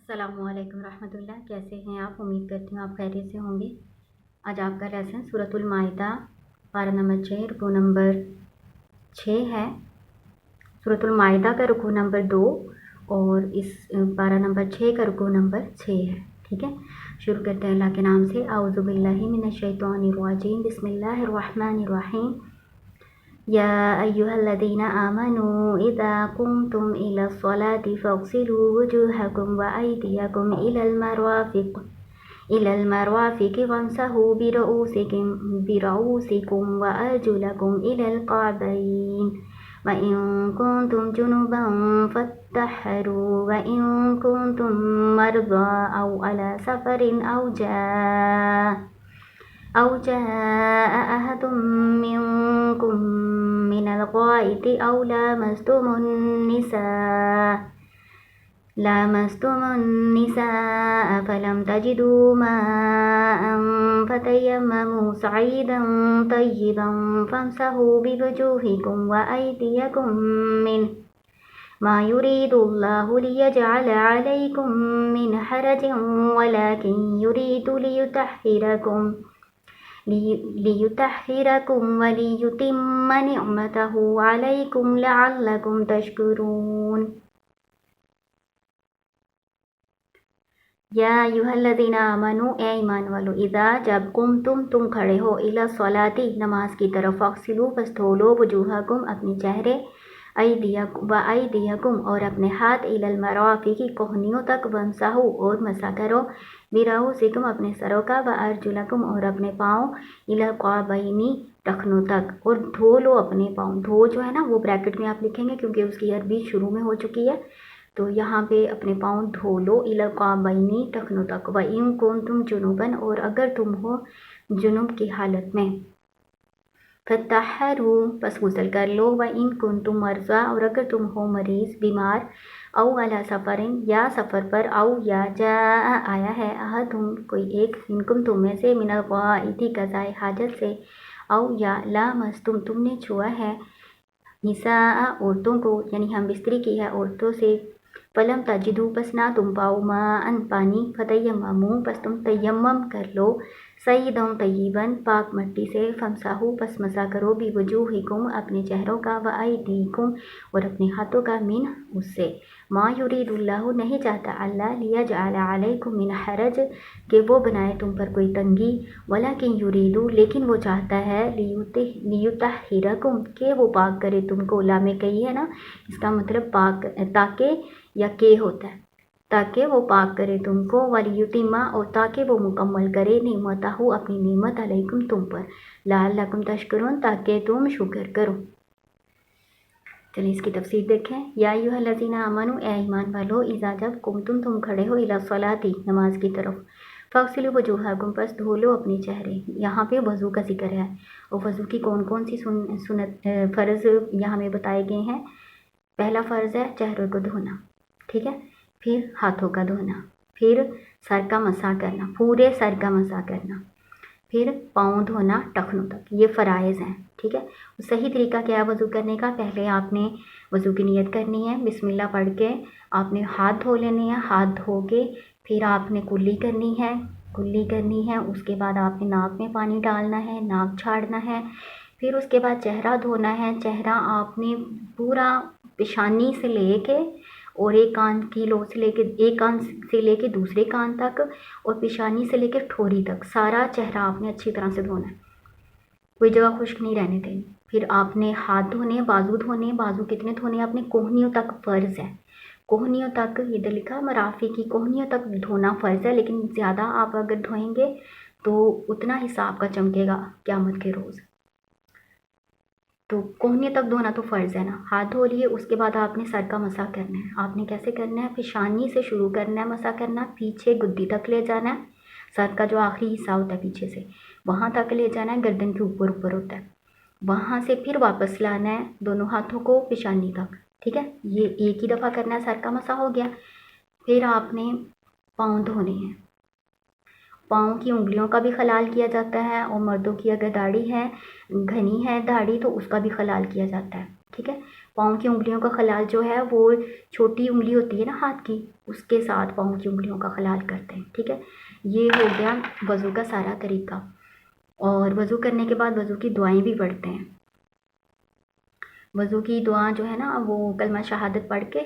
السلام علیکم ورحمۃ اللہ، کیسے ہیں آپ؟ امید کرتی ہوں آپ خیریت سے ہوں گے۔ آج آپ کا لیسن سورۃ المائدہ پارہ نمبر 6 رکوع نمبر 6 ہے۔ سورۃ المائدہ کا رکوع نمبر 2 اور اس پارہ نمبر 6 کا رکوع نمبر 6 ہے، ٹھیک ہے۔ شروع کرتے ہیں اللہ کے نام سے۔ اعوذ باللہ من الشیطان الرجیم، بسم اللہ الرحمن الرحیم۔ یا ایہا الذین آمنوا اذا قمتم الی الصلاة فاغسلوا وجوہکم وایدیکم الی المرافق وامسحوا برؤوسکم وارجلکم الی الکعبین وَإِن كُنتُمْ جُنُبًا فَاطَّهِّرُوا وَإِن كُنتُم مَّرْضَىٰ أَوْ عَلَىٰ سَفَرٍ أَوْ جَاءَ أَحَدٌ مِّنكُم مِّنَ الْغَائِطِ أَوْ لامستم النساء فلم تجدوا ماء فتيمموا صعيدا طيبا فامسحوا بوجوهكم وأيديكم منه ما يريد الله ليجعل عليكم من حرج ولكن يريد ليطهركم وليتم نعمته عليكم لعلكم تشكرون۔ یا ایھا الذین آمنوا، اے ایمان والو، اذا جب تم کھڑے ہو، الی الصلاۃ نماز کی طرف، فاغسلوا پس دھو لو، وجوہکم اپنے چہرے، ایدیکم اور اپنے ہاتھ، الی المرافق کوہنیوں تک، وامسحوا اور مسح کرو، برؤوسکم اپنے سروں کا، وارجلکم اور اپنے پاؤں، الی الکعبین ٹخنوں تک، اور دھو لو اپنے پاؤں۔ دھو جو ہے نا وہ بریکٹ میں آپ لکھیں گے کیونکہ اس کی عربی شروع میں ہو چکی ہے، تو یہاں پہ اپنے پاؤں دھو لو، الی الکعبین ٹخنوں تک، وَإِن كُنتُمْ جُنُبًا اور اگر تم ہو جنوب کی حالت میں، فَاطَّهِّرُوا پس غسل کر لو، وَإِن كُنتُم مَّرْضَىٰ اور اگر تم ہو مریض بیمار، أَوْ عَلَىٰ سَفَرٍ یا سفر پر، أَوْ یا جاء آیا ہے، أَحَدٌ کوئی ایک، منکم تم میں سے، من الغائط قضائے حاجت سے، أَوْ یا لامستم تم نے چھوا ہے، نساء عورتوں کو، یعنی ہم بستری کی ہے عورتوں سے، فلم تجدوا پس نہ تم پاؤ، ماء پانی، فتیمموا پس تم تیمم کر لو، صعیدا طیبا پاک مٹی سے، فامسحوا پس مسح کرو، بوجوہکم اپنے چہروں کا، وایدیکم اور اپنے ہاتھوں کا، من اس سے، ما یرید اللہ نہیں چاہتا اللہ، لیجعل علیکم من حرج کہ وہ بنائے تم پر کوئی تنگی، ولکن یرید لیکن وہ چاہتا ہے، لیطہرکم کہ وہ پاک کرے تم کو، لام کئی ہے نا، اس کا مطلب پاک تاکہ یا کہ ہوتا ہے، تاکہ وہ پاک کرے تم کو، ولیتم اور تاکہ وہ مکمل کرے، نعمتہ اپنی نعمت، علیکم تم پر، لعلکم تشکرون تاکہ تم شکر کرو۔ چلیے اس کی تفسیر دیکھیں۔ یا ایھا الذین آمنوا، اے ایمان والو، اذا جب تم کھڑے ہو، الی الصلاۃ نماز کی طرف، فاغسلوا وجوہکم پس دھو لو اپنے چہرے۔ یہاں پہ وضو کا ذکر ہے، اور وضو کی کون کون سی سنت فرض یہاں میں بتائے گئے ہیں۔ پہلا فرض ہے چہرے کو دھونا، ٹھیک ہے، پھر ہاتھوں کا دھونا، پھر سر کا مسح کرنا، پورے سر کا مسح کرنا، پھر پاؤں دھونا ٹخنوں تک، یہ فرائض ہیں، ٹھیک ہے۔ صحیح طریقہ کیا ہے وضو کرنے کا؟ پہلے آپ نے وضو کی نیت کرنی ہے، بسم اللہ پڑھ کے آپ نے ہاتھ دھو لینے ہیں، ہاتھ دھو کے پھر آپ نے کلی کرنی ہے، اس کے بعد آپ نے ناک میں پانی ڈالنا ہے، ناک چھاڑنا ہے، پھر اس کے بعد چہرہ دھونا ہے، چہرہ آپ نے پورا پیشانی سے لے کے اور ایک کان سے لے کے دوسرے کان تک، اور پیشانی سے لے کے ٹھوری تک، سارا چہرہ آپ نے اچھی طرح سے دھونا ہے، کوئی جگہ خشک نہیں رہنے دینی۔ پھر آپ نے ہاتھ دھونے، بازو کتنے دھونے آپ نے؟ کوہنیوں تک فرض ہے، کوہنیوں تک، ادھر لکھا مرافق کی کوہنیوں تک دھونا فرض ہے، لیکن زیادہ آپ اگر دھوئیں گے تو اتنا حصہ آپ کا چمکے گا قیامت کے روز، تو کوہنی تک دھونا تو فرض ہے نا۔ ہاتھ دھو لیے، اس کے بعد آپ نے سر کا مسح کرنا ہے۔ آپ نے کیسے کرنا ہے؟ پیشانی سے شروع کرنا ہے مسح کرنا، پیچھے گدی تک لے جانا ہے، سر کا جو آخری حصہ ہوتا ہے پیچھے سے وہاں تک لے جانا ہے، گردن کے اوپر ہوتا ہے، وہاں سے پھر واپس لانا ہے دونوں ہاتھوں کو پیشانی تک، ٹھیک ہے۔ یہ ایک ہی دفعہ کرنا ہے، سر کا مسح ہو گیا۔ پھر آپ نے پاؤں دھونے ہیں، پاؤں کی انگلیوں کا بھی خلال کیا جاتا ہے، اور مردوں کی اگر داڑھی ہے، گھنی ہے داڑھی، تو اس کا بھی خلال کیا جاتا ہے، ٹھیک ہے۔ پاؤں کی انگلیوں کا خلال جو ہے وہ چھوٹی انگلی ہوتی ہے نا ہاتھ کی، اس کے ساتھ پاؤں کی انگلیوں کا خلال کرتے ہیں، ٹھیک ہے۔ یہ ہو گیا وضو کا سارا طریقہ۔ اور وضو کرنے کے بعد وضو کی دعائیں بھی پڑھتے ہیں۔ وضو کی دعا جو ہے نا وہ کلمہ شہادت پڑھ کے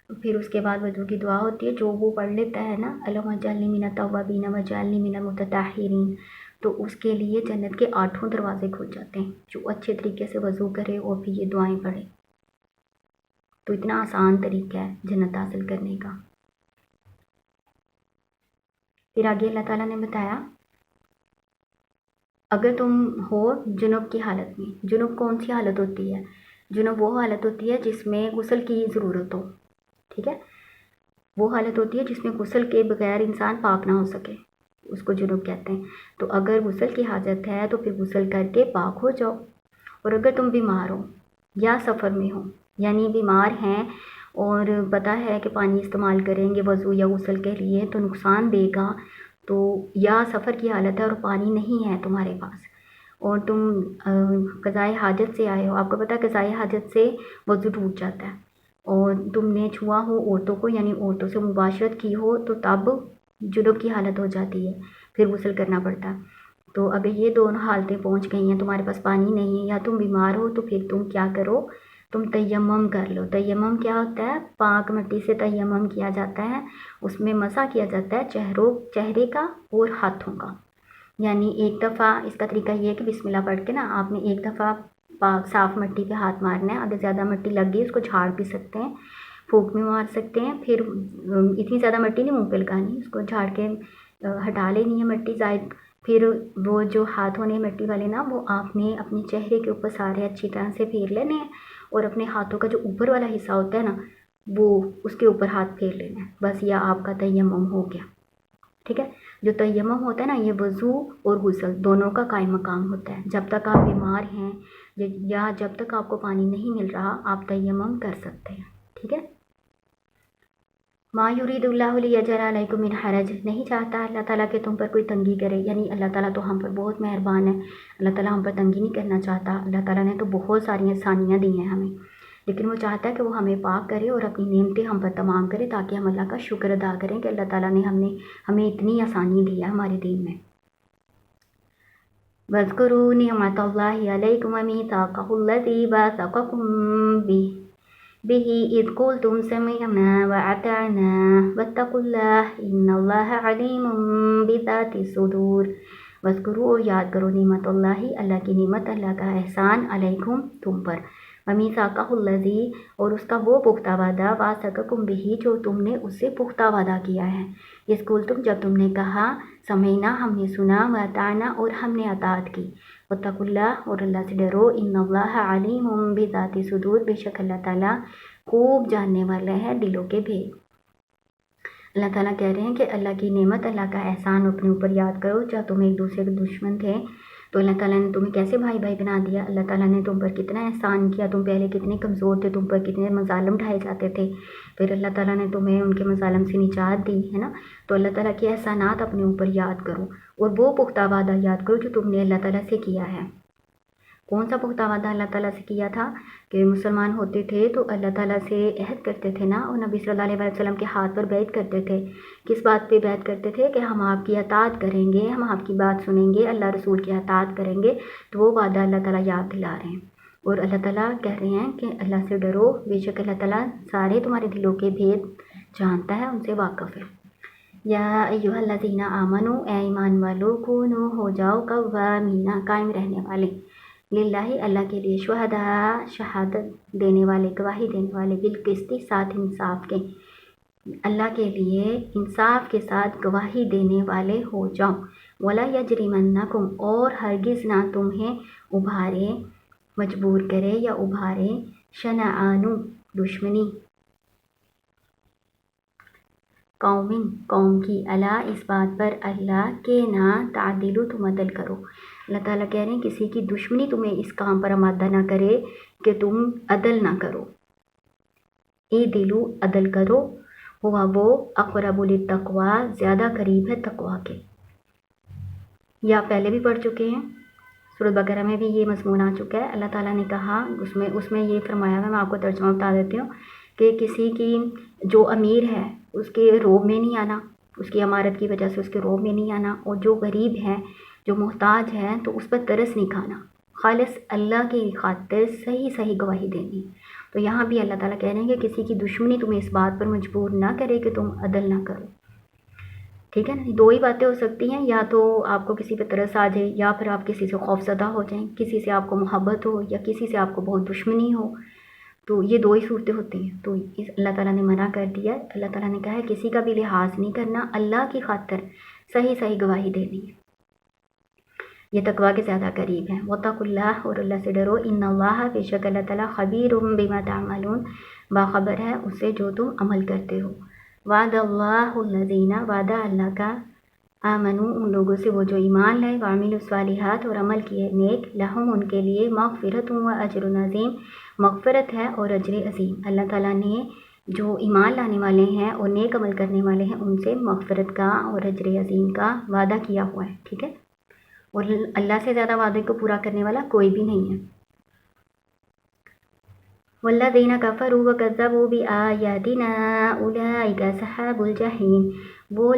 پھر اس کے بعد وضو کی دعا ہوتی ہے، جو وہ پڑھ لیتا ہے نا اللہم اجعلنی من التوابین واجعلنی من المتطہرین، تو اس کے لیے جنت کے 8 دروازے کھل جاتے ہیں، جو اچھے طریقے سے وضو کرے اور پھر یہ دعائیں پڑھے۔ تو اتنا آسان طریقہ ہے جنت حاصل کرنے کا۔ پھر آگے اللہ تعالیٰ نے بتایا اگر تم ہو جنوب کی حالت میں، جنوب کون سی حالت ہوتی ہے؟ جنوب وہ حالت ہوتی ہے جس میں غسل کی ضرورت ہو، ٹھیک ہے، وہ حالت ہوتی ہے جس میں غسل کے بغیر انسان پاک نہ ہو سکے، اس کو جنوب کہتے ہیں۔ تو اگر غسل کی حاجت ہے تو پھر غسل کر کے پاک ہو جاؤ۔ اور اگر تم بیمار ہو یا سفر میں ہو، یعنی بیمار ہیں اور پتہ ہے کہ پانی استعمال کریں گے وضو یا غسل کے لیے تو نقصان دے گا، تو یا سفر کی حالت ہے اور پانی نہیں ہے تمہارے پاس اور تم قضائے حاجت سے آئے ہو، آپ کو پتہ ہے قضائے حاجت سے وضو ٹوٹ جاتا ہے، اور تم نے چھوا ہو عورتوں کو، یعنی عورتوں سے مباشرت کی ہو، تو تب جنوب کی حالت ہو جاتی ہے، پھر غسل کرنا پڑتا ہے۔ تو اگر یہ دونوں حالتیں پہنچ گئی ہیں، تمہارے پاس پانی نہیں ہے یا تم بیمار ہو، تو پھر تم کیا کرو، تم تیمم کر لو۔ تیمم کیا ہوتا ہے؟ پاک مٹی سے تیمم کیا جاتا ہے، اس میں مسح کیا جاتا ہے چہرے کا اور ہاتھوں کا، یعنی ایک دفعہ اس کا طریقہ یہ ہے کہ بسم اللہ پڑھ کے نا آپ نے ایک دفعہ پاک صاف مٹی پہ ہاتھ مارنا ہے، اگر زیادہ مٹی لگ گئی اس کو جھاڑ بھی سکتے ہیں، پھونک میں مار سکتے ہیں، پھر اتنی زیادہ مٹی نہیں منہ پہ لگانی، اس کو جھاڑ کے ہٹا لینی ہے مٹی زائد۔ پھر وہ جو ہاتھ ہونے مٹی والے نا وہ آپ نے اپنے چہرے کے اوپر سارے اچھی طرح سے پھیر لینے ہیں، اور اپنے ہاتھوں کا جو اوپر والا حصہ ہوتا ہے نا وہ اس کے اوپر ہاتھ پھیر لینا ہے، بس یہ آپ کا تیمم ہو گیا، ٹھیک ہے۔ جو تیمم ہوتا ہے نا یہ وضو اور غسل دونوں کا قائم مقام ہوتا ہے۔ جب تک آپ بیمار ہیں یا جب تک آپ کو پانی نہیں مل رہا آپ تیمم کر سکتے ہیں، ٹھیک ہے۔ ما یرید اللہ لیجعل علیکم من حرج، نہیں چاہتا اللہ تعالیٰ کہ تم پر کوئی تنگی کرے، یعنی اللہ تعالیٰ تو ہم پر بہت مہربان ہے، اللہ تعالیٰ ہم پر تنگی نہیں کرنا چاہتا، اللہ تعالیٰ نے تو بہت ساری آسانیاں دی ہیں ہمیں، لیکن وہ چاہتا ہے کہ وہ ہمیں پاک کرے اور اپنی نعمتیں ہم پر تمام کرے تاکہ ہم اللہ کا شکر ادا کریں کہ اللہ تعالیٰ نے ہمیں اتنی آسانی دی ہے ہمارے دین میں۔ وَاذْكُرُوا نِعْمَتَ اللَّهِ عَلَيْكُمْ وَمِيثَاقَهُ الَّذِي وَاثَقَكُم بِهِ إِذْ قُلْتُمْ سَمِعْنَا وَأَطَعْنَا وَاتَّقُوا اللَّهَ إِنَّ اللَّهَ عَلِيمٌ بِذَاتِ الصُّدُورِ۔ وَاذْكُرُوا اور یاد کرو نعمت اللہ، اللہ کی نعمت، اللہ کا احسان، علیکم تم پر، وَمِيثَاقَهُ الَّذِي اور اس کا وہ پختہ وعدہ، وَاثَقَكُم بِهِ جو تم نے اس سے پختہ وعدہ کیا ہے، اس قلتم جب تم نے کہا، سمعنا ہم نے سنا، وَأَطَعْنَا اور ہم نے اطاعت کی، وَاتَّقُوا اللَّهَ اور اللہ سے ڈرو، إِنَّ اللَّهَ عَلِيمٌ بِذَاتِ الصُّدُورِ بے شک اللہ تعالیٰ خوب جاننے والا ہے دلوں کے بھید۔ اللہ تعالیٰ کہہ رہے ہیں کہ اللہ کی نعمت، اللہ کا احسان اپنے اوپر یاد کرو، جب تم ایک دوسرے کے دشمن تھے تو اللہ تعالیٰ نے تمہیں کیسے بھائی بھائی بنا دیا، اللہ تعالیٰ نے تم پر کتنا احسان کیا، تم پہلے کتنے کمزور تھے، تم پر کتنے مظالم ڈھائے جاتے تھے، پھر اللہ تعالیٰ نے تمہیں ان کے مظالم سے نجات دی ہے نا۔ تو اللہ تعالیٰ کے احسانات اپنے اوپر یاد کرو اور وہ پختہ وعدہ یاد کرو جو تم نے اللہ تعالیٰ سے کیا ہے۔ کون سا پختہ وعدہ اللہ تعالیٰ سے کیا تھا کہ مسلمان ہوتے تھے تو اللہ تعالیٰ سے عہد کرتے تھے نا، اور نبی صلی اللہ علیہ وسلم کے ہاتھ پر بیعت کرتے تھے، کس بات پہ بیعت کرتے تھے کہ ہم آپ کی اطاعت کریں گے، ہم آپ کی بات سنیں گے، اللہ رسول کی اطاعت کریں گے، تو وہ وعدہ اللہ تعالیٰ یاد دلا رہے ہیں، اور اللہ تعالیٰ کہہ رہے ہیں کہ اللہ سے ڈرو، بے شک اللہ تعالیٰ سارے تمہارے دلوں کے بھید جانتا ہے، ان سے واقف ہے۔ یا ایھا الذین آمنوا اے ایمان والو، کونوا ہو جاؤ قوامین قائم رہنے والے، للہ اللہ کے لیے، شہداء شہادت دینے والے، گواہی دینے والے، بالقسط ساتھ انصاف کے، اللہ کے لیے انصاف کے ساتھ گواہی دینے والے ہو جاؤ، ولا یجرمنکم اور ہرگز نہ تمہیں ابھارے، مجبور کرے یا ابھارے، شنآن دشمنی، قوم کی، اللہ اس بات پر اللہ کے نہ تعدلوا تم عدل کرو، اللہ تعالیٰ کہہ رہے ہیں کسی کی دشمنی تمہیں اس کام پر آمادہ نہ کرے کہ تم عدل نہ کرو، اعدلوا عدل کرو، ہوا وہ اقرب للتقوی زیادہ قریب ہے تقوی کے، یا پہلے بھی پڑھ چکے ہیں سورۃ بقرہ میں بھی یہ مضمون آ چکا ہے. اللہ تعالیٰ نے کہا اس میں یہ فرمایا ہوا ہے، میں آپ کو ترجمہ بتا دیتی ہوں کہ کسی کی جو امیر ہے اس کے روب میں نہیں آنا، اس کی امارت کی وجہ سے اس کے روب میں نہیں آنا، اور جو غریب ہے جو محتاج ہے تو اس پر ترس نہیں کھانا، خالص اللہ کی خاطر صحیح گواہی دینی. تو یہاں بھی اللہ تعالیٰ کہہ رہے ہیں کہ کسی کی دشمنی تمہیں اس بات پر مجبور نہ کرے کہ تم عدل نہ کرو. ٹھیک ہے نا، دو ہی باتیں ہو سکتی ہیں، یا تو آپ کو کسی پہ ترس آ جائے، یا پھر آپ کسی سے خوف زدہ ہو جائیں، کسی سے آپ کو محبت ہو یا کسی سے آپ کو بہت دشمنی ہو. تو یہ دو ہی صورتیں ہوتی ہیں. تو اللہ تعالیٰ نے منع کر دیا. اللہ تعالیٰ نے کہا ہے کسی کا بھی لحاظ نہیں کرنا، اللہ کی خاطر صحیح گواہی دینی ہے. یہ تقویٰ کے زیادہ قریب ہیں. واتقوا اللہ، اور اللہ سے ڈرو. ان اللہ، بے شک اللہ تعالیٰ، خبیر بما تعملون، باخبر ہے اس سے جو تم عمل کرتے ہو. وعد اللہ الذین، وعدہ اللہ کا، آمنو، ان لوگوں سے وہ جو ایمان لائے، وعملوا الصالحات، اور عمل کیے نیک، لہم، ان کے لیے، مغفرۃ و اجر عظیم، مغفرت ہے اور اجر عظیم. اللہ تعالیٰ نے جو ایمان لانے والے ہیں اور نیک عمل کرنے والے ہیں ان سے مغفرت کا اور اجر عظیم کا وعدہ کیا ہوا ہے. ٹھیک ہے، اور اللہ سے زیادہ وعدے کو پورا کرنے والا کوئی بھی نہیں ہے. والذین کفروا وکذبوا بآیاتنا اولئک اصحاب الجحیم، وہ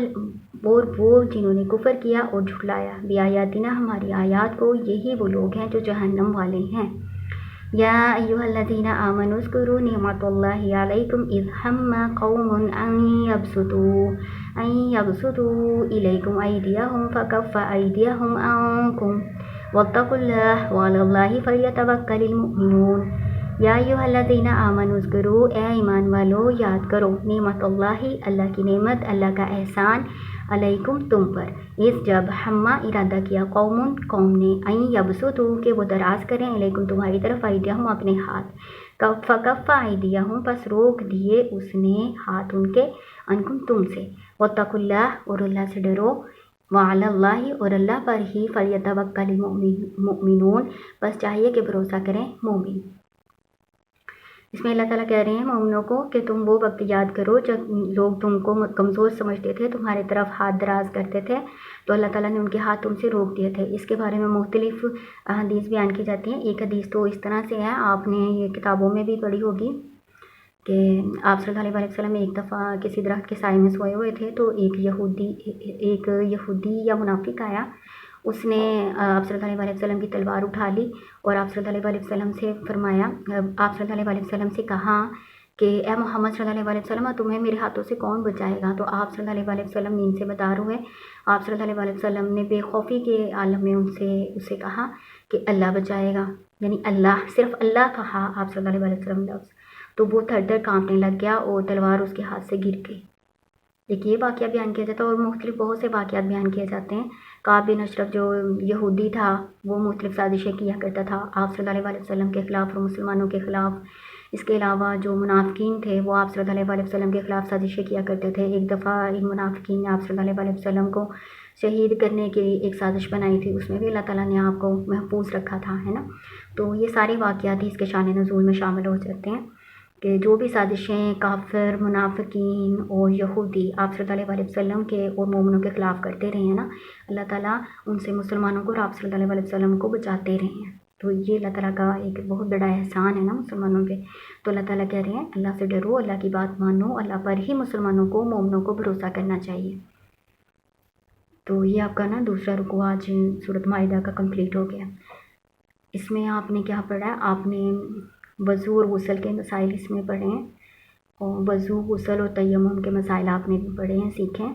جنہوں نے کفر کیا اور جھٹلایا، بآیاتنا، ہماری آیات کو، یہی وہ لوگ ہیں جو جہنم والے ہیں. یا ایھا الذین آمنوا اذکروا نعمت اللہ علیکم اذ ہم قوم ان یبسطوا الیکم ایدیہم فکف ایدیہم عنکم واتقوا اللہ وعلی اللہ فلیتوکل المؤمنون. یا ایھا الذین آمنوا اذکروا، اے ایمان والو یاد کرو، نعمت اللہ، اللہ کی نعمت، اللہ کا احسان، علیکم، تم پر، اس جب ہما، ارادہ کیا، قوم نے، این یبسطوا، کہ وہ دراز کریں، علیکم، تمہاری طرف، ایدیہم، اپنے ہاتھ، فکف ایدیہم، پس روک دیے اس نے ہاتھ ان کے، عنکم، تم سے، واتقوا اللہ، اور اللہ سے ڈرو، وعلی اللہ، اور اللہ پر ہی، فلیتوکل المؤمنون، بس چاہیے کہ بھروسہ کریں مومن. اس میں اللہ تعالیٰ کہہ رہے ہیں مومنوں کو کہ تم وہ وقت یاد کرو جب لوگ تم کو کمزور سمجھتے تھے، تمہارے طرف ہاتھ دراز کرتے تھے، تو اللہ تعالیٰ نے ان کے ہاتھ تم سے روک دیے تھے. اس کے بارے میں مختلف حدیث بیان کی جاتی ہیں. ایک حدیث تو اس طرح سے ہے، آپ نے یہ کتابوں میں بھی پڑھی ہوگی، کہ آپ صلی اللہ علیہ وسلم ایک دفعہ کسی درخت کے سائے میں سوئے ہوئے تھے، تو ایک یہودی یا منافق آیا، اس نے آپ صلی اللہ علیہ وسلم کی تلوار اٹھا لی اور آپ صلی اللہ علیہ وسلم سے فرمایا، آپ صلی اللہ علیہ وسلم سے کہا کہ اے محمد صلی اللہ علیہ وسلم، تمہیں میرے ہاتھوں سے کون بچائے گا؟ تو آپ صلی اللہ علیہ وسلم نیند سے بیدار ہوئے. آپ صلی اللہ علیہ وسلم نے بے خوفی کے عالم میں اسے کہا کہ اللہ بچائے گا، یعنی اللہ، صرف اللہ کہا آپ صلی اللہ علیہ وسلم لفظ، تو وہ تھر کانپنے لگ گیا اور تلوار اس کے ہاتھ سے گر گئی. ایک یہ واقعہ بیان کیا جاتا ہے، اور مختلف بہت سے واقعات بیان کیے جاتے ہیں. کعب بن اشرف جو یہودی تھا، وہ مختلف سازشیں کیا کرتا تھا آپ صلی اللہ علیہ وسلم کے خلاف اور مسلمانوں کے خلاف. اس کے علاوہ جو منافقین تھے وہ آپ صلی اللہ علیہ وسلم کے خلاف سازشیں کیا کرتے تھے. ایک دفعہ ان منافقین نے آپ صلی اللہ علیہ وسلم کو شہید کرنے کی ایک سازش بنائی تھی، اس میں بھی اللہ تعالیٰ نے آپ کو محفوظ رکھا تھا، ہے نا. تو یہ سارے واقعات ہی اس کے شان نزول میں شامل ہو جاتے ہیں کہ جو بھی سازشیں کافر، منافقین اور یہودی آپ صلی اللہ علیہ وسلم کے اور مومنوں کے خلاف کرتے رہے ہیں نا، اللہ تعالیٰ ان سے مسلمانوں کو اور آپ صلی اللہ علیہ وسلم کو بچاتے رہے ہیں. تو یہ اللہ تعالیٰ کا ایک بہت بڑا احسان ہے نا مسلمانوں پہ. تو اللہ تعالیٰ کہہ رہے ہیں اللہ سے ڈرو، اللہ کی بات مانو، اللہ پر ہی مسلمانوں کو، مومنوں کو بھروسہ کرنا چاہیے. تو یہ آپ کا نا دوسرا رکوع آج سورۃ مائدہ کا کمپلیٹ ہو گیا. اس میں آپ نے کیا پڑھا ہے؟ آپ نے وضو اور غسل کے مسائل اس میں پڑھے ہیں، اور وضو، غسل اور تیمم کے مسائل آپ نے بھی پڑھے ہیں، سیکھیں.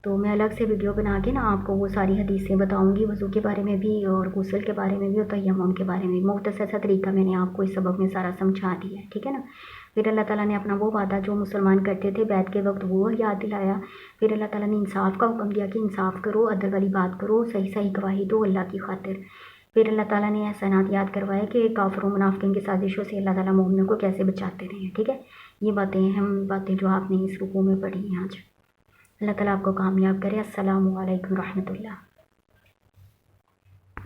تو میں الگ سے ویڈیو بنا کے نا آپ کو وہ ساری حدیثیں بتاؤں گی، وضو کے بارے میں بھی اور غسل کے بارے میں بھی اور تیمم کے بارے میں. مختصر سا طریقہ میں نے آپ کو اس سبق میں سارا سمجھا دیا ہے، ٹھیک ہے نا. پھر اللہ تعالیٰ نے اپنا وہ وعدہ جو مسلمان کرتے تھے بیعت کے وقت وہ یاد دلایا. پھر اللہ تعالیٰ نے انصاف کا حکم دیا کہ انصاف کرو، عدل والی بات کرو، صحیح گواہی دو اللہ کی خاطر. پھر اللہ تعالیٰ نے احسانات یاد کروائے کہ کافر و منافقین کی سازشوں سے اللہ تعالیٰ مومنوں کو کیسے بچاتے رہے ہیں، ٹھیک ہے. یہ باتیں اہم باتیں جو آپ نے اس رکوع میں پڑھی ہیں آج. اللہ تعالیٰ آپ کو کامیاب کرے. السلام علیکم ورحمۃ اللہ.